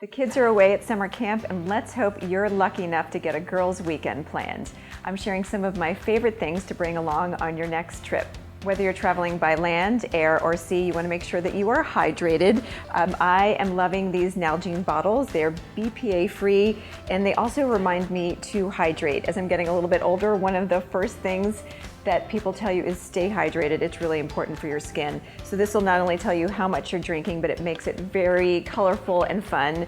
The kids are away at summer camp, and let's hope you're lucky enough to get a girls' weekend planned. I'm sharing some of my favorite things to bring along on your next trip. Whether you're traveling by land, air, or sea, you want to make sure that you are hydrated. I am loving these Nalgene bottles. They're BPA free, and they also remind me to hydrate. As I'm getting a little bit older, one of the first things that people tell you is stay hydrated. It's really important for your skin. So this will not only tell you how much you're drinking, but it makes it very colorful and fun.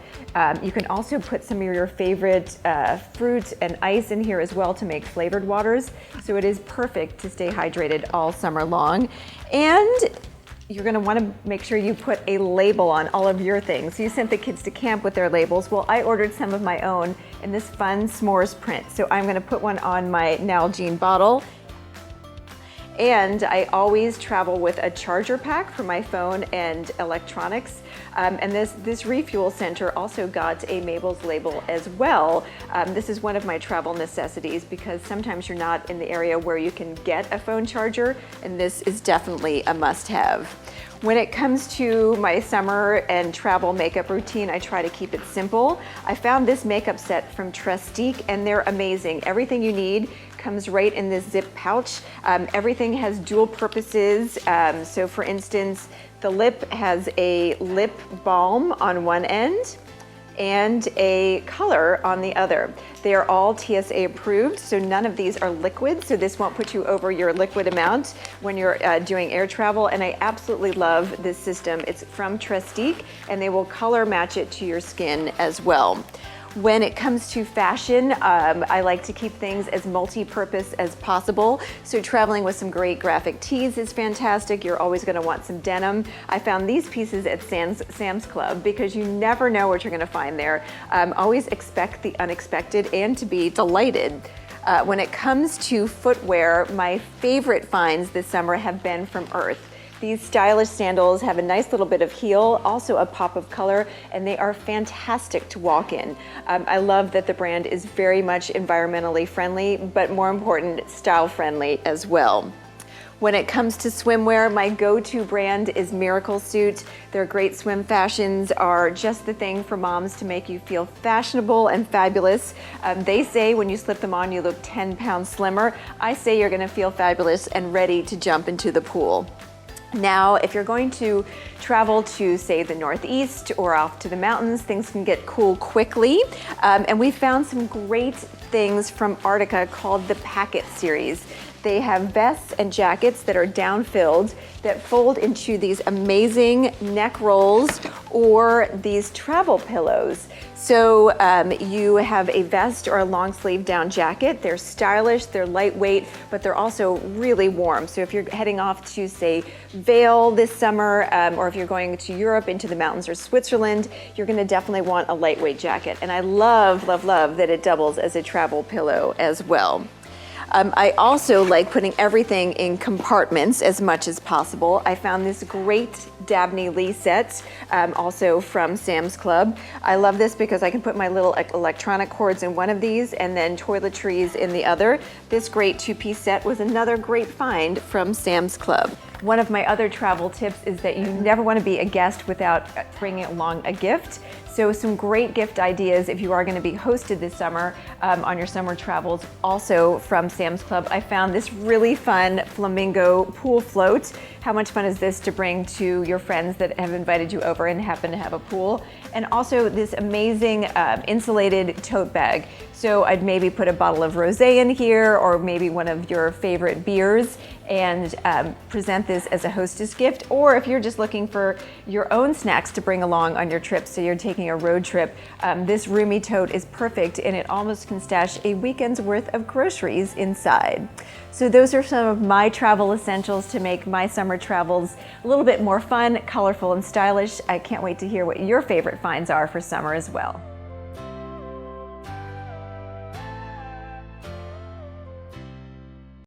You can also put some of your favorite fruit and ice in here as well to make flavored waters. So it is perfect to stay hydrated all summer long. And you're gonna wanna make sure you put a label on all of your things. So you sent the kids to camp with their labels. Well, I ordered some of my own in this fun s'mores print. So I'm gonna put one on my Nalgene bottle. And I always travel with a charger pack for my phone and electronics. And this refuel center also got a Mabel's label as well. This is one of my travel necessities because sometimes you're not in the area where you can get a phone charger, and this is definitely a must-have. When it comes to my summer and travel makeup routine, I try to keep it simple. I found this makeup set from Trestique, and they're amazing. Everything you need comes right in this zip pouch. Everything has dual purposes. So for instance, the lip has a lip balm on one end and a color on the other. They are all TSA approved, so none of these are liquid, so this won't put you over your liquid amount when you're doing air travel, and I absolutely love this system. It's from Trestique, and they will color match it to your skin as well. When it comes to fashion, I like to keep things as multi-purpose as possible. So traveling with some great graphic tees is fantastic. You're always gonna want some denim. I found these pieces at Sam's Club because you never know what you're gonna find there. Always expect the unexpected and to be delighted. When it comes to footwear, my favorite finds this summer have been from Earth. These stylish sandals have a nice little bit of heel, also a pop of color, and they are fantastic to walk in. I love that the brand is very much environmentally friendly, but more important, style friendly as well. When it comes to swimwear, my go-to brand is MiracleSuit. Their great swim fashions are just the thing for moms to make you feel fashionable and fabulous. They say when you slip them on, you look 10 pounds slimmer. I say you're gonna feel fabulous and ready to jump into the pool. Now, if you're going to travel to, say, the Northeast or off to the mountains, things can get cool quickly. And we found some great things from Arctica called the Packet series. They have vests and jackets that are down-filled that fold into these amazing neck rolls or these travel pillows. So you have a vest or a long sleeve down jacket. They're stylish, they're lightweight, but they're also really warm. So if you're heading off to, say, Vail this summer, or if you're going to Europe into the mountains or Switzerland, you're gonna definitely want a lightweight jacket. And I love, love, love that it doubles as a travel pillow as well. I also like putting everything in compartments as much as possible. I found this great Dabney Lee set, also from Sam's Club. I love this because I can put my little electronic cords in one of these and then toiletries in the other. This great two-piece set was another great find from Sam's Club. One of my other travel tips is that you never want to be a guest without bringing along a gift. So some great gift ideas if you are going to be hosted this summer on your summer travels, also from Sam's Club. I found this really fun flamingo pool float. How much fun is this to bring to your friends that have invited you over and happen to have a pool? And also this amazing insulated tote bag. So I'd maybe put a bottle of rosé in here or maybe one of your favorite beers and present this as a hostess gift. Or if you're just looking for your own snacks to bring along on your trip, so you're taking a road trip, this roomy tote is perfect and it almost can stash a weekend's worth of groceries inside. So those are some of my travel essentials to make my summer travels a little bit more fun, colorful, and stylish. I can't wait to hear what your favorite finds are for summer as well.